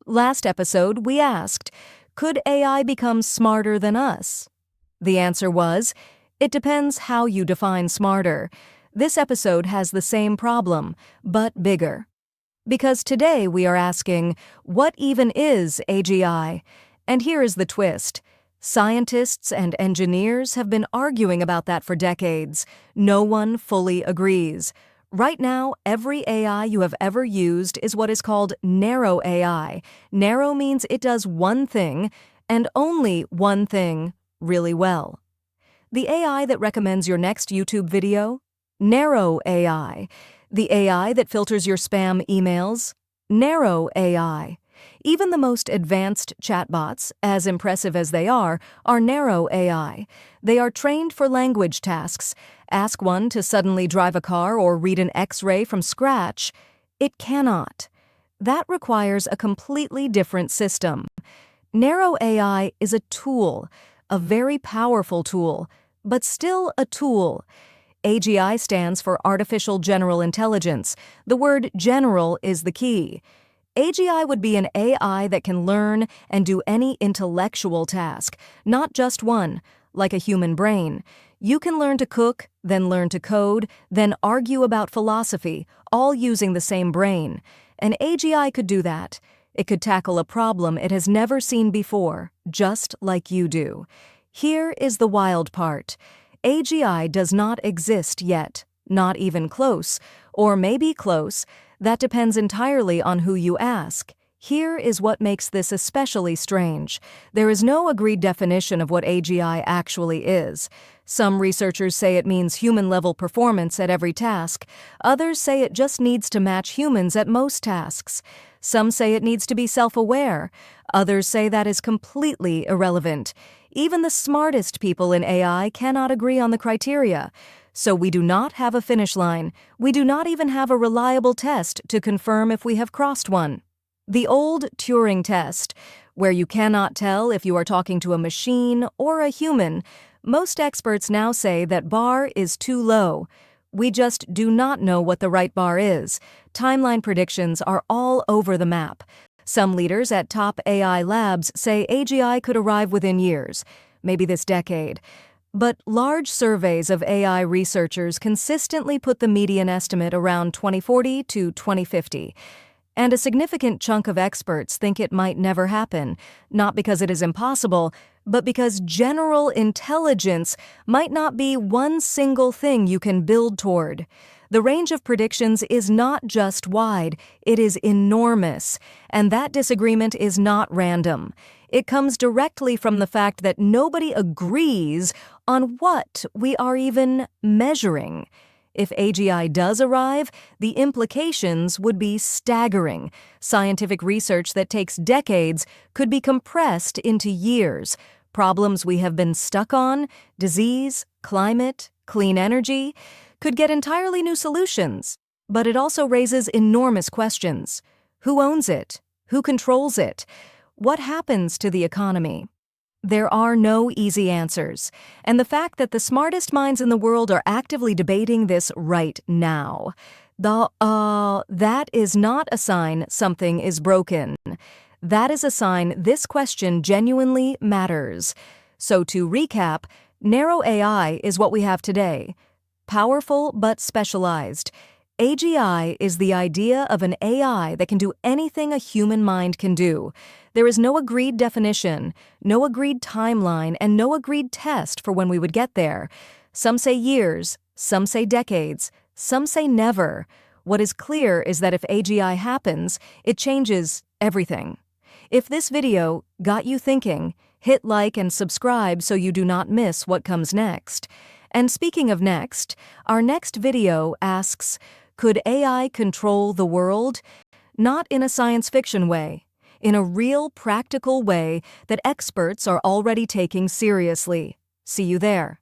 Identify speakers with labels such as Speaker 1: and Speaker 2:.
Speaker 1: Last episode, we asked, could AI become smarter than us? The answer was, it depends how you define smarter. This episode has the same problem, but bigger. Because today we are asking, what even is AGI? And here is the twist. Scientists and engineers have been arguing about that for decades. No one fully agrees. Right now, every AI you have ever used is what is called narrow AI. Narrow means it does one thing, and only one thing, really well. The AI that recommends your next YouTube video? Narrow AI. The AI that filters your spam emails? Narrow AI. Even the most advanced chatbots, as impressive as they are narrow AI. They are trained for language tasks. Ask one to suddenly drive a car or read an X-ray from scratch. It cannot. That requires a completely different system. Narrow AI is a tool, a very powerful tool, but still a tool. AGI stands for Artificial General Intelligence. The word general is the key. AGI would be an AI that can learn and do any intellectual task, not just one, like a human brain. You can learn to cook, then learn to code, then argue about philosophy, all using the same brain. An AGI could do that. It could tackle a problem it has never seen before, just like you do. Here is the wild part. AGI does not exist yet, not even close, or maybe close. That depends entirely on who you ask. Here is what makes this especially strange. There is no agreed definition of what AGI actually is. Some researchers say it means human-level performance at every task. Others say it just needs to match humans at most tasks. Some say it needs to be self-aware. Others say that is completely irrelevant. Even the smartest people in AI cannot agree on the criteria. So we do not have a finish line. We do not even have a reliable test to confirm if we have crossed one. The old Turing test, where you cannot tell if you are talking to a machine or a human. Most experts now say that bar is too low. We just do not know what the right bar is. Timeline predictions are all over the map. Some leaders at top AI labs say AGI could arrive within years, maybe this decade. But large surveys of AI researchers consistently put the median estimate around 2040 to 2050. And a significant chunk of experts think it might never happen, not because it is impossible, but because general intelligence might not be one single thing you can build toward. The range of predictions is not just wide, it is enormous, and that disagreement is not random. It comes directly from the fact that nobody agrees on what we are even measuring. If AGI does arrive, the implications would be staggering. Scientific research that takes decades could be compressed into years. Problems we have been stuck on, disease, climate, clean energy, could get entirely new solutions. But it also raises enormous questions. Who owns it? Who controls it? What happens to the economy? There are no easy answers, and the fact that the smartest minds in the world are actively debating this right now, that is not a sign something is broken. That is a sign this question genuinely matters. So to recap, narrow AI is what we have today. Powerful but specialized. AGI is the idea of an AI that can do anything a human mind can do. There is no agreed definition, no agreed timeline, and no agreed test for when we would get there. Some say years, some say decades, some say never. What is clear is that if AGI happens, it changes everything. If this video got you thinking, hit like and subscribe so you do not miss what comes next. And speaking of next, our next video asks, could AI control the world? Not in a science fiction way, in a real practical way that experts are already taking seriously. See you there.